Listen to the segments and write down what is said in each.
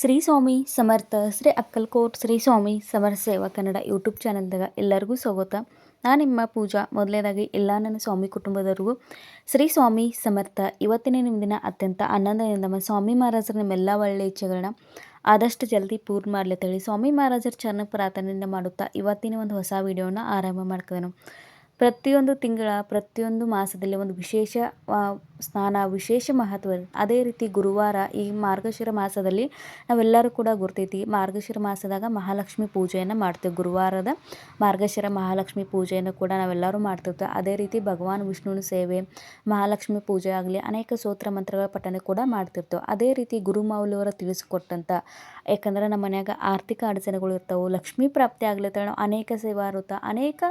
ಶ್ರೀ ಸ್ವಾಮಿ ಸಮರ್ಥ ಶ್ರೀ ಅಕ್ಕಲ್ಕೋಟ್ ಶ್ರೀ ಸ್ವಾಮಿ ಸಮರ್ಥ ಸೇವಾ ಕನ್ನಡ ಯೂಟ್ಯೂಬ್ ಚಾನಲ್ದಾಗ ಎಲ್ಲರಿಗೂ ಸ್ವಾಗತ. ನಾನು ನಿಮ್ಮ ಪೂಜಾ. ಮೊದಲನೇದಾಗಿ ಎಲ್ಲ ನನ್ನ ಸ್ವಾಮಿ ಕುಟುಂಬದವ್ರಿಗೂ ಶ್ರೀ ಸ್ವಾಮಿ ಸಮರ್ಥ. ಇವತ್ತಿನ ನಿಮ್ಮ ದಿನ ಅತ್ಯಂತ ಆನಂದದಿಂದ ನಮ್ಮ ಸ್ವಾಮಿ ಮಹಾರಾಜರ ನಿಮ್ಮೆಲ್ಲ ಒಳ್ಳೆಯ ಇಚ್ಛೆಗಳನ್ನ ಆದಷ್ಟು ಜಲ್ದಿ ಪೂರ್ಣ ಮಾಡ್ಲತ್ತೇಳಿ ಸ್ವಾಮಿ ಮಹಾರಾಜರ ಚರಣ ಪ್ರಾರ್ಥನೆಯಿಂದ ಮಾಡುತ್ತಾ ಇವತ್ತಿನ ಒಂದು ಹೊಸ ವಿಡಿಯೋನ ಆರಂಭ ಮಾಡ್ತಿದ್ದೇನೆ. ಪ್ರತಿಯೊಂದು ತಿಂಗಳ ಪ್ರತಿಯೊಂದು ಮಾಸದಲ್ಲಿ ಒಂದು ವಿಶೇಷ ಸ್ನಾನ, ವಿಶೇಷ ಮಹತ್ವ. ಅದೇ ರೀತಿ ಗುರುವಾರ ಈ ಮಾರ್ಗಶಿರ ಮಾಸದಲ್ಲಿ ನಾವೆಲ್ಲರೂ ಕೂಡ ಗುರ್ತೈತಿ, ಮಾರ್ಗಶಿರ ಮಾಸದಾಗ ಮಹಾಲಕ್ಷ್ಮಿ ಪೂಜೆಯನ್ನು ಮಾಡ್ತೇವೆ. ಗುರುವಾರದ ಮಾರ್ಗಶಿರ ಮಹಾಲಕ್ಷ್ಮಿ ಪೂಜೆಯನ್ನು ಕೂಡ ನಾವೆಲ್ಲರೂ ಮಾಡ್ತಿರ್ತೇವೆ. ಅದೇ ರೀತಿ ಭಗವಾನ್ ವಿಷ್ಣುವಿನ ಸೇವೆ, ಮಹಾಲಕ್ಷ್ಮಿ ಪೂಜೆ ಆಗಲಿ, ಅನೇಕ ಸ್ತೋತ್ರ ಮಂತ್ರಗಳ ಪಠನೆ ಕೂಡ ಮಾಡ್ತಿರ್ತೇವೆ. ಅದೇ ರೀತಿ ಗುರುಮೌಲ್ಯವರ ತಿಳಿಸ್ಕೊಟ್ಟಂಥ, ಯಾಕಂದ್ರೆ ನಮ್ಮ ಮನ್ಯಾಗ ಆರ್ಥಿಕ ಅಡಚಣೆಗಳು ಇರ್ತವೆ, ಲಕ್ಷ್ಮೀ ಪ್ರಾಪ್ತಿ ಆಗ್ಲತ್ತ ನಾವು ಅನೇಕ ಸೇವಾ ವೃತ್ತ, ಅನೇಕ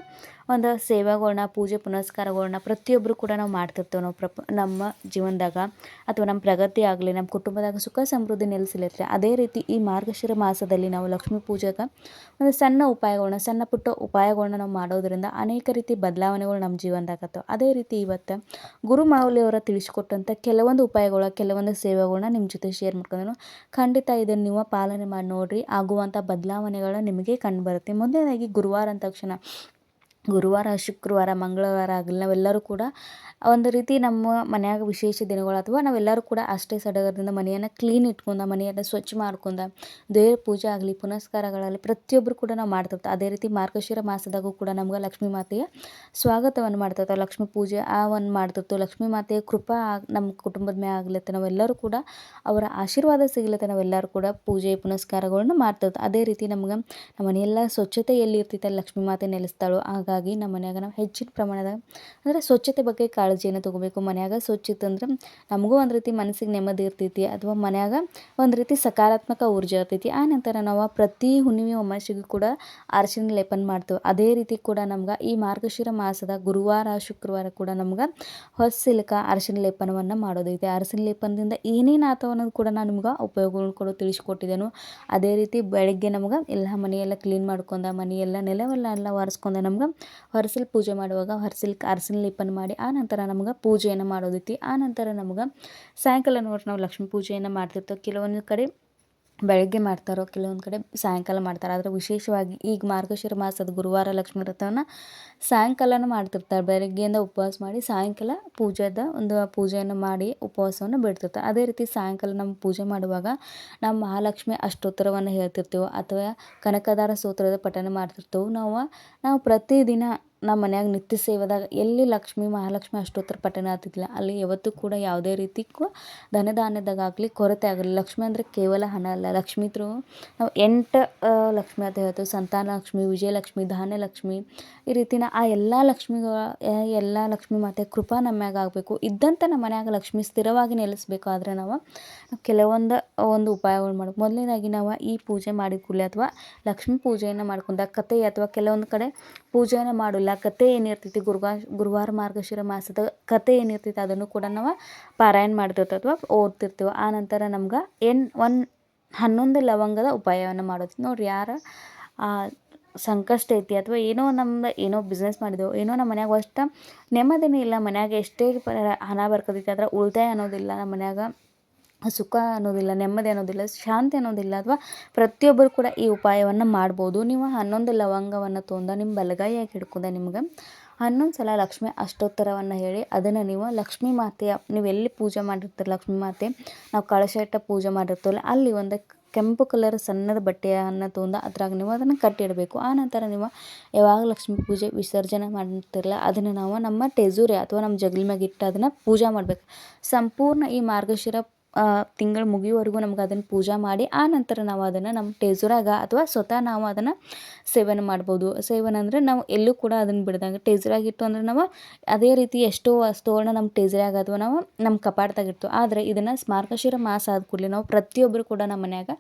ಒಂದು ಸೇವೆಗಳನ್ನ, ಪೂಜೆ ಪುನಸ್ಕಾರಗಳನ್ನ ಪ್ರತಿಯೊಬ್ಬರು ಕೂಡ ನಾವು ಮಾಡ್ತಿರ್ತೇವೆ. ನಾವು ನಮ್ಮ ಜೀವನದಾಗ ಅಥವಾ ನಮ್ಮ ಪ್ರಗತಿ ಆಗಲಿ, ನಮ್ಮ ಕುಟುಂಬದಾಗ ಸುಖ ಸಮೃದ್ಧಿ ನೆಲೆಸಿಲತ್ತೆ. ಅದೇ ರೀತಿ ಈ ಮಾರ್ಗಶಿರ ಮಾಸದಲ್ಲಿ ನಾವು ಲಕ್ಷ್ಮೀ ಪೂಜೆಗೆ ಒಂದು ಸಣ್ಣ ಉಪಾಯಗಳನ್ನ, ಸಣ್ಣ ಪುಟ್ಟ ಉಪಾಯಗಳನ್ನ ನಾವು ಮಾಡೋದ್ರಿಂದ ಅನೇಕ ರೀತಿ ಬದಲಾವಣೆಗಳು ನಮ್ಮ ಜೀವನದಾಗ ಆಗ್ತವೆ. ಅದೇ ರೀತಿ ಇವತ್ತು ಗುರುಮೌಲ್ಯವರ ತಿಳಿಸ್ಕೊಟ್ಟಂಥ ಕೆಲವೊಂದು ಉಪಾಯಗಳ, ಕೆಲವೊಂದು ಸೇವೆಗಳನ್ನ ನಿಮ್ಮ ಜೊತೆ ಶೇರ್ ಮಾಡ್ಕೊಂಡು ಖಂಡಿತ ಇದನ್ನು ನೀವು ಪಾಲನೆ ಮಾಡಿ ನೋಡಿರಿ, ಆಗುವಂಥ ಬದಲಾವಣೆಗಳು ನಿಮಗೆ ಕಂಡು ಬರುತ್ತೆ. ಮೊದಲನೇದಾಗಿ ಗುರುವಾರ ಅಂದ ತಕ್ಷಣ, ಗುರುವಾರ, ಶುಕ್ರವಾರ, ಮಂಗಳವಾರ ಆಗಲಿ ನಾವೆಲ್ಲರೂ ಕೂಡ ಒಂದು ರೀತಿ ನಮ್ಮ ಮನ್ಯಾಗ ವಿಶೇಷ ದಿನಗಳು ಅಥವಾ ನಾವೆಲ್ಲರೂ ಕೂಡ ಅಷ್ಟೇ ಸಡಗರದಿಂದ ಮನೆಯನ್ನು ಕ್ಲೀನ್ ಇಟ್ಕೊಂಡು, ಮನೆಯನ್ನು ಸ್ವಚ್ಛ ಮಾಡ್ಕೊಂಡು, ದೇವ್ರ ಪೂಜೆ ಆಗಲಿ, ಪುನಸ್ಕಾರಗಳಲ್ಲಿ ಪ್ರತಿಯೊಬ್ಬರು ಕೂಡ ನಾವು ಮಾಡ್ತಿರ್ತೀವಿ. ಅದೇ ರೀತಿ ಮಾರ್ಗಶಿರ ಮಾಸದಾಗೂ ಕೂಡ ನಮ್ಗೆ ಲಕ್ಷ್ಮೀ ಮಾತೆಯ ಸ್ವಾಗತವನ್ನು ಮಾಡ್ತಿರ್ತಾರೆ, ಲಕ್ಷ್ಮೀ ಪೂಜೆ ಒಂದು ಮಾಡ್ತಿರ್ತೀವಿ. ಲಕ್ಷ್ಮೀ ಮಾತೆಯ ಕೃಪಾ ನಮ್ಮ ಕುಟುಂಬದ ಮ್ಯಾಗ ಆಗ್ಲತ್ತೆ, ನಾವೆಲ್ಲರೂ ಕೂಡ ಅವರ ಆಶೀರ್ವಾದ ಸಿಗ್ಲತ್ತೆ, ನಾವೆಲ್ಲರೂ ಕೂಡ ಪೂಜೆ ಪುನಸ್ಕಾರಗಳನ್ನ ಮಾಡ್ತಿರ್ತೀವಿ. ಅದೇ ರೀತಿ ನಮ್ಗೆ ನಮ್ಮ ಮನೆಯೆಲ್ಲ ಸ್ವಚ್ಛತೆ ಎಲ್ಲಿ ಇರ್ತೈತೆ ಅಲ್ಲಿ ಲಕ್ಷ್ಮೀ ಮಾತೆ ನೆಲೆಸ್ತಾಳು. ಹಾಗಾಗಿ ನಮ್ಮ ಮನ್ಯಾಗ ನಾವು ಹೆಚ್ಚಿನ ಪ್ರಮಾಣದಾಗ ಅಂದರೆ ಸ್ವಚ್ಛತೆ ಬಗ್ಗೆ ಕಾಳಜಿಯನ್ನು ತೊಗೋಬೇಕು. ಮನ್ಯಾಗ ಸ್ವಚ್ಛ ಇತ್ತಂದ್ರೆ ನಮಗೂ ಒಂದು ರೀತಿ ಮನಸ್ಸಿಗೆ ನೆಮ್ಮದಿ ಇರ್ತೈತಿ, ಅಥವಾ ಮನ್ಯಾಗ ಒಂದು ರೀತಿ ಸಕಾರಾತ್ಮಕ ಊರ್ಜೆ ಇರ್ತೈತಿ. ಆ ನಂತರ ನಾವು ಪ್ರತಿ ಹುಣ್ಣಿಮೆ ಅಮಾವಾಸ್ಯೆಗೂ ಕೂಡ ಅರಿಶಿನ ಲೇಪನ ಮಾಡ್ತೇವೆ. ಅದೇ ರೀತಿ ಕೂಡ ನಮ್ಗೆ ಈ ಮಾರ್ಗಶಿರ ಮಾಸದ ಗುರುವಾರ, ಶುಕ್ರವಾರ ಕೂಡ ನಮ್ಗೆ ಹೊಸ್ಸಿಲ್ಕ ಅರಿಶಿನ ಲೇಪನವನ್ನು ಮಾಡೋದೈತೆ. ಅರಿಶಿನ ಲೇಪನದಿಂದ ಏನೇನು ಆತವ ಅನ್ನೋದು ಕೂಡ ನಾನು ನಿಮ್ಗೆ ಉಪಯೋಗಗಳನ್ನು ಕೂಡ ತಿಳಿಸ್ಕೊಟ್ಟಿದ್ದೇನೆ. ಅದೇ ರೀತಿ ಬೆಳಗ್ಗೆ ನಮ್ಗೆ ಎಲ್ಲ ಮನೆಯೆಲ್ಲ ಕ್ಲೀನ್ ಮಾಡ್ಕೊಂಡು, ಮನೆಯೆಲ್ಲ ನೆಲವೆಲ್ಲ ಒರೆಸ್ಕೊಂಡು ನಮ್ಗೆ ಹೊರಸಿಲ್ ಪೂಜೆ ಮಾಡುವಾಗ ಅರಿಶಿನ ಲೇಪನ ಮಾಡಿ ಆ ನಂತರ ನಮ್ಗೆ ಪೂಜೆಯನ್ನು ಮಾಡೋದೈತಿ. ಆ ನಂತರ ನಮ್ಗೆ ಸಾಯಂಕಾಲ ನೋಡಿ ನಾವು ಲಕ್ಷ್ಮೀ ಪೂಜೆಯನ್ನು ಮಾಡ್ತಿರ್ತೇವೆ. ಕೆಲವೊಂದು ಕಡೆ ಬೆಳಗ್ಗೆ ಮಾಡ್ತಾರೋ, ಕೆಲವೊಂದು ಕಡೆ ಸಾಯಂಕಾಲ ಮಾಡ್ತಾರೆ. ಆದರೆ ವಿಶೇಷವಾಗಿ ಈಗ ಮಾರ್ಗಶಿರ ಮಾಸದ ಗುರುವಾರ ಲಕ್ಷ್ಮೀ ವ್ರತವನ್ನು ಸಾಯಂಕಾಲನೂ ಮಾಡ್ತಿರ್ತಾರೆ. ಬೆಳಗ್ಗೆಯಿಂದ ಉಪವಾಸ ಮಾಡಿ ಸಾಯಂಕಾಲ ಪೂಜೆಯನ್ನು ಮಾಡಿ ಉಪವಾಸವನ್ನು ಬಿಡ್ತಿರ್ತಾರೆ. ಅದೇ ರೀತಿ ಸಾಯಂಕಾಲ ನಮ್ಮ ಪೂಜೆ ಮಾಡುವಾಗ ನಾವು ಮಹಾಲಕ್ಷ್ಮಿ ಅಷ್ಟೋತ್ತರವನ್ನು ಹೇಳ್ತಿರ್ತೇವೆ ಅಥವಾ ಕನಕದಾರ ಸ್ತೋತ್ರದ ಪಠನೆ ಮಾಡ್ತಿರ್ತೇವೆ. ನಾವು ಪ್ರತಿದಿನ ನಮ್ಮ ಮನ್ಯಾಗ ನಿತ್ಯ ಸೇವೆದಾಗ ಎಲ್ಲಿ ಮಹಾಲಕ್ಷ್ಮಿ ಅಷ್ಟೋತ್ತರ ಪಠನೆ ಆಗ್ತಿದ್ದಿಲ್ಲ ಅಲ್ಲಿ ಯಾವತ್ತೂ ಕೂಡ ಯಾವುದೇ ರೀತಿಗೂ ಧನಧಾನ್ಯದಾಗಲಿ ಕೊರತೆ ಆಗಲಿ. ಲಕ್ಷ್ಮಿ ಅಂದರೆ ಕೇವಲ ಹಣ ಅಲ್ಲ, ಲಕ್ಷ್ಮೀದ್ರು ನಾವು 8 ಲಕ್ಷ್ಮಿ ಅಂತ ಹೇಳ್ತೇವೆ. ಸಂತಾನ ಲಕ್ಷ್ಮಿ, ವಿಜಯಲಕ್ಷ್ಮಿ, ಧಾನ್ಯಲಕ್ಷ್ಮಿ, ಈ ರೀತಿನ ಆ ಎಲ್ಲ ಲಕ್ಷ್ಮಿ ಮಾತೆ ಕೃಪಾ ನಮ್ಮ ಮ್ಯಾಗ ಆಗಬೇಕು. ಇದ್ದಂಥ ನಮ್ಮ ಮನ್ಯಾಗ ಲಕ್ಷ್ಮಿ ಸ್ಥಿರವಾಗಿ ನೆಲೆಸಬೇಕು. ಆದರೆ ನಾವು ಒಂದು ಉಪಾಯಗಳು ಮಾಡಬೇಕು. ಮೊದಲನೇದಾಗಿ ನಾವು ಈ ಪೂಜೆ ಮಾಡಿದ ಕೂಡಲೇ ಅಥವಾ ಲಕ್ಷ್ಮೀ ಪೂಜೆಯನ್ನು ಮಾಡ್ಕೊಂಡಾಗ ಕತೆ ಅಥವಾ ಕೆಲವೊಂದು ಕಡೆ ಪೂಜೆಯನ್ನು ಮಾಡೋಲ್ಲ, ಕತೆ ಏನಿರ್ತೈತಿ ಗುರುವಾರ ಮಾರ್ಗಶಿರ ಮಾಸದ ಕತೆ ಏನಿರ್ತೈತಿ ಅದನ್ನು ಕೂಡ ನಾವು ಪಾರಾಯಣ ಮಾಡ್ತಿರ್ತೇವೆ ಅಥವಾ ಓದ್ತಿರ್ತೇವೆ. ಆ ನಂತರ ನಮ್ಗೆ 11 ಲವಂಗದ ಉಪಾಯವನ್ನು ಮಾಡೋದು. ನೋಡಿರಿ, ಯಾರ ಸಂಕಷ್ಟ ಐತಿ ಅಥವಾ ಏನೋ ಬಿಸ್ನೆಸ್ ಮಾಡಿದೆವು, ಏನೋ ನಮ್ಮ ಮನ್ಯಾಗ ಅಷ್ಟು ನೆಮ್ಮದಿನೇ ಇಲ್ಲ, ಮನ್ಯಾಗ ಎಷ್ಟೇ ಹಣ ಬರ್ಕತೈತಿ ಆದರೆ ಉಳಿತಾಯ ಅನ್ನೋದಿಲ್ಲ, ನಮ್ಮ ಮನ್ಯಾಗ ಸುಖ ಅನ್ನೋದಿಲ್ಲ, ನೆಮ್ಮದಿ ಅನ್ನೋದಿಲ್ಲ, ಶಾಂತಿ ಅನ್ನೋದಿಲ್ಲ, ಅಥವಾ ಪ್ರತಿಯೊಬ್ಬರು ಕೂಡ ಈ ಉಪಾಯವನ್ನು ಮಾಡ್ಬೋದು. ನೀವು 11 ಲವಂಗವನ್ನು ತೊಗೊಂಡು ನಿಮ್ಮ ಬಲಗೈಯಾಗಿ ಹಿಡ್ಕೊಂಡು ನಿಮ್ಗೆ 11 ಸಲ ಲಕ್ಷ್ಮಿ ಅಷ್ಟೋತ್ತರವನ್ನು ಹೇಳಿ ಅದನ್ನು ನೀವು ಲಕ್ಷ್ಮೀ ಮಾತೆಯ, ನೀವು ಎಲ್ಲಿ ಪೂಜೆ ಮಾಡಿರ್ತೀರ ಲಕ್ಷ್ಮೀ ಮಾತೆ, ನಾವು ಕಳಶ ಇಟ್ಟ ಪೂಜೆ ಮಾಡಿರ್ತೀವಲ್ಲ ಅಲ್ಲಿ ಒಂದು ಕೆಂಪು ಕಲರ್ ಸಣ್ಣದ ಬಟ್ಟೆಯನ್ನು ತೊಗೊಂಡು ಅದ್ರಾಗ ನೀವು ಅದನ್ನು ಕಟ್ಟಿಡಬೇಕು. ಆ ನಂತರ ನೀವು ಯಾವಾಗ ಲಕ್ಷ್ಮೀ ಪೂಜೆ ವಿಸರ್ಜನೆ ಮಾಡ್ತಿರಲ್ಲ ಅದನ್ನು ನಾವು ನಮ್ಮ ಟೆಜುರಿ ಅಥವಾ ನಮ್ಮ ಜಗಲಿ ಮ್ಯಾಗ ಇಟ್ಟು ಅದನ್ನು ಪೂಜೆ ಮಾಡಬೇಕು. ಸಂಪೂರ್ಣ ಈ ಮಾರ್ಗಶಿರ ತಿಂಗಳು ಮುಗಿಯುವವರೆಗೂ ನಮ್ಗೆ ಅದನ್ನು ಪೂಜೆ ಮಾಡಿ ಆ ನಂತರ ನಾವು ಅದನ್ನು ನಮ್ಮ ಟೇಜುರಾಗ ಅಥವಾ ಸ್ವತಃ ನಾವು ಅದನ್ನು ಸೇವನೆ ಮಾಡ್ಬೋದು. ಸೇವನೆ ಅಂದರೆ ನಾವು ಎಲ್ಲೂ ಕೂಡ ಅದನ್ನು ಬಿಡ್ದಂಗೆ ಟೇಜುರಾಗಿಟ್ಟು ಅಂದರೆ ನಾವು ಅದೇ ರೀತಿ ಎಷ್ಟೋ ವಸ್ತುಗಳನ್ನ ನಮ್ಮ ಟೇಜುರಾಗ ಅಥವಾ ನಾವು ನಮ್ಮ ಕಪಾಟದಾಗ ಇರ್ತೀವಿ. ಆದರೆ ಇದನ್ನು ಮಾರ್ಗಶಿರ ಮಾಸ ಆದ ಕೂಡಲೇ ನಾವು ಪ್ರತಿಯೊಬ್ಬರು ಕೂಡ ನಮ್ಮ ಮನ್ಯಾಗ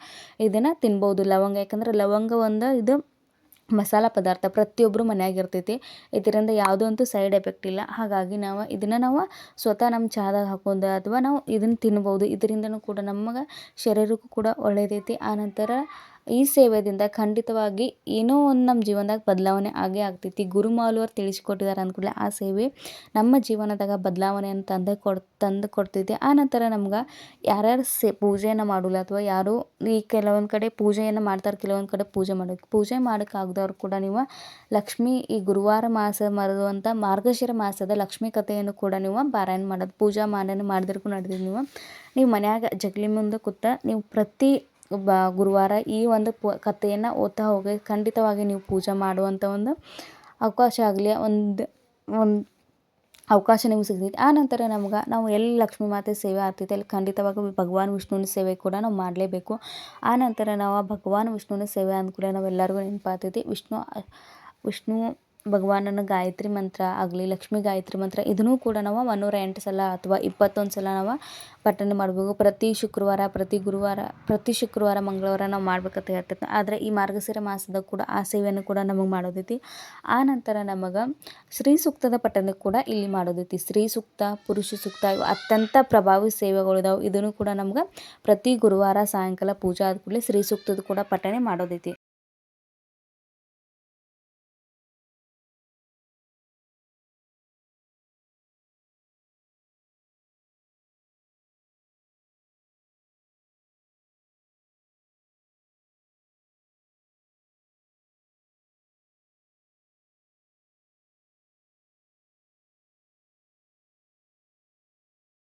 ಇದನ್ನು ತಿನ್ಬೋದು. ಲವಂಗ, ಯಾಕಂದ್ರೆ ಲವಂಗ ಇದು ಮಸಾಲ ಪದಾರ್ಥ ಪ್ರತಿಯೊಬ್ಬರು ಮನ್ಯಾಗ ಇರ್ತೈತಿ. ಇದರಿಂದ ಯಾವುದೋ ಅಂತೂ ಸೈಡ್ ಎಫೆಕ್ಟ್ ಇಲ್ಲ. ಹಾಗಾಗಿ ನಾವು ಸ್ವತಃ ನಮ್ಮ ಚಹಾದಾಗ ಹಾಕೊಂಡು ಅಥವಾ ನಾವು ಇದನ್ನು ತಿನ್ಬೋದು. ಇದರಿಂದನೂ ಕೂಡ ನಮಗೆ ಶರೀರಕ್ಕೂ ಕೂಡ ಒಳ್ಳೆಯದೈತಿ. ಆನಂತರ ಈ ಸೇವೆದಿಂದ ಖಂಡಿತವಾಗಿ ಏನೋ ಒಂದು ನಮ್ಮ ಜೀವನದಾಗ ಬದಲಾವಣೆ ಆಗೇ ಆಗ್ತೈತಿ. ಗುರುಮಾಲುವರು ತಿಳಿಸಿಕೊಟ್ಟಿದ್ದಾರೆ ಅಂದ್ಕೂಡಲೇ ಆ ಸೇವೆ ನಮ್ಮ ಜೀವನದಾಗ ಬದಲಾವಣೆಯನ್ನು ತಂದು ಕೊಡ್ತೈತಿ. ಆನಂತರ ನಮ್ಗೆ ಯಾರ್ಯಾರು ಪೂಜೆಯನ್ನು ಮಾಡೋಲ್ಲ ಅಥವಾ ಯಾರು ಈ ಕೆಲವೊಂದು ಕಡೆ ಪೂಜೆಯನ್ನು ಮಾಡ್ತಾರೆ, ಕೆಲವೊಂದು ಕಡೆ ಪೂಜೆ ಮಾಡೋಕ್ಕಾಗ್ದವ್ರು ಕೂಡ ನೀವು ಲಕ್ಷ್ಮೀ ಈ ಗುರುವಾರ ಮಾಸ ಬರುವಂಥ ಮಾರ್ಗಶಿರ ಮಾಸದ ಲಕ್ಷ್ಮೀ ಕಥೆಯನ್ನು ಕೂಡ ನೀವು ಪಾರಾಯಣ ಮಾಡೋದು, ಪೂಜಾ ಮಾಲೆಯನ್ನು ಮಾಡಿದ್ರು ಕೂಡ ನಡೆದಿದ್ದು ನೀವು ಮನ್ಯಾಗ ಜಗಲಿ ಮುಂದೆ ಕೂತ ನೀವು ಪ್ರತಿ ಗುರುವಾರ ಈ ಒಂದು ಕಥೆಯನ್ನು ಓದ್ತಾ ಹೋಗಿ ಖಂಡಿತವಾಗಿ ನೀವು ಪೂಜೆ ಮಾಡುವಂಥ ಒಂದು ಅವಕಾಶ ಆಗಲಿ, ಒಂದು ಅವಕಾಶ ನಿಮ್ಗೆ ಸಿಗ್ತೈತಿ. ಆ ನಂತರ ನಾವು ಎಲ್ಲಿ ಲಕ್ಷ್ಮೀ ಮಾತೆ ಸೇವೆ ಆಗ್ತೈತೆ ಅಲ್ಲಿ ಖಂಡಿತವಾಗಿ ಭಗವಾನ್ ವಿಷ್ಣುವಿನ ಸೇವೆ ಕೂಡ ನಾವು ಮಾಡಲೇಬೇಕು. ಆ ನಂತರ ನಾವು ಭಗವಾನ್ ವಿಷ್ಣುವಿನ ಸೇವೆ ಅಂದ್ಕೂಡಲೇ ನಾವೆಲ್ಲರಿಗೂ ನೆನಪಾಗ್ತೈತಿ ವಿಷ್ಣು ಭಗವಾನನ ಗಾಯತ್ರಿ ಮಂತ್ರ ಆಗಲಿ, ಲಕ್ಷ್ಮೀ ಗಾಯತ್ರಿ ಮಂತ್ರ ಇದನ್ನೂ ಕೂಡ ನಾವು 108 ಸಲ ಅಥವಾ 21 ಸಲ ನಾವು ಪಠನೆ ಮಾಡಬೇಕು. ಪ್ರತಿ ಶುಕ್ರವಾರ ಮಂಗಳವಾರ ನಾವು ಮಾಡ್ಬೇಕಂತ ಹೇಳ್ತೈತೆ. ಆದರೆ ಈ ಮಾರ್ಗಶಿರ ಮಾಸದಾಗ ಕೂಡ ಆ ಸೇವೆಯನ್ನು ಕೂಡ ನಮಗೆ ಮಾಡೋದೈತಿ. ಆ ನಂತರ ನಮಗೆ ಶ್ರೀ ಸೂಕ್ತದ ಪಠನೆ ಕೂಡ ಇಲ್ಲಿ ಮಾಡೋದೈತಿ. ಶ್ರೀ ಸೂಕ್ತ, ಪುರುಷ ಸೂಕ್ತ ಇವು ಅತ್ಯಂತ ಪ್ರಭಾವಿ ಸೇವೆಗಳಿದಾವೆ. ಇದನ್ನು ಕೂಡ ನಮ್ಗೆ ಪ್ರತಿ ಗುರುವಾರ ಸಾಯಂಕಾಲ ಪೂಜೆ ಆದ ಕೂಡಲೇ ಶ್ರೀ ಸೂಕ್ತದ ಕೂಡ ಪಠನೆ ಮಾಡೋದೈತಿ.